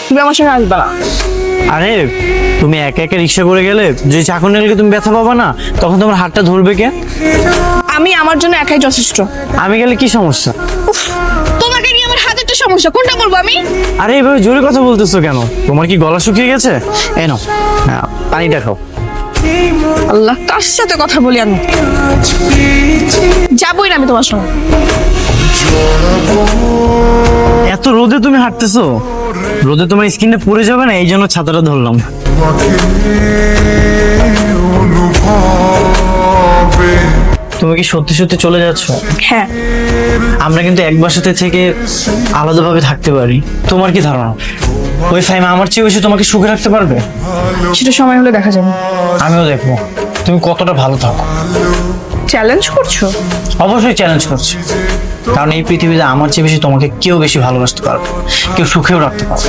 তুমি আমার সঙ্গে আসবে না। আরে তুমি একা একা রিক্সা করে গেলে যদি চাকর নিয়ে গেলে তুমি ব্যথা পাবা না, তখন তোমার হাতটা ধরবে কে? আমি আমার জন্য একাই যথেষ্ট। আমি গেলে কি সমস্যা? উফ, তোমাকে নিয়ে আমার হাতে একটা সমস্যা, কোনটা বলবো আমি? আরে এভাবে জোরে কথা বলতেছো কেন? তোমার কি গলা শুকিয়ে গেছে? এই নাও, পানিটা খাও। আল্লাহ, কার সাথে কথা বলি আমি? যাবোই না আমি তোমার সঙ্গে। এত রোদে তুমি হাঁটতেছো? রোদে তোমার স্কিনটা পুড়ে যাবে না, এই জন্য ছাতাটা ধরলাম। তুমি কি সত্যি সত্যি চলে যাচ্ছ? হ্যাঁ। আমরা কিন্তু এক বাসাতে থেকে আলাদাভাবে থাকতে পারি। তোমার কি ধারণা ওই ফাইমা আমার চেয়ে বেশি তোমাকে সুখে রাখতে পারবে? সেটা সময় হলে দেখা যাবে। আমিও দেখবো তুমি কতটা ভালো থাকো। চ্যালেঞ্জ করছো? অবশ্যই চ্যালেঞ্জ করছি, কারণ এই পৃথিবীতে আমার চেয়ে বেশি তোমাকে কেউ বেশি ভালোবাসতে পারবে, কেউ সুখেও রাখতে পারবে।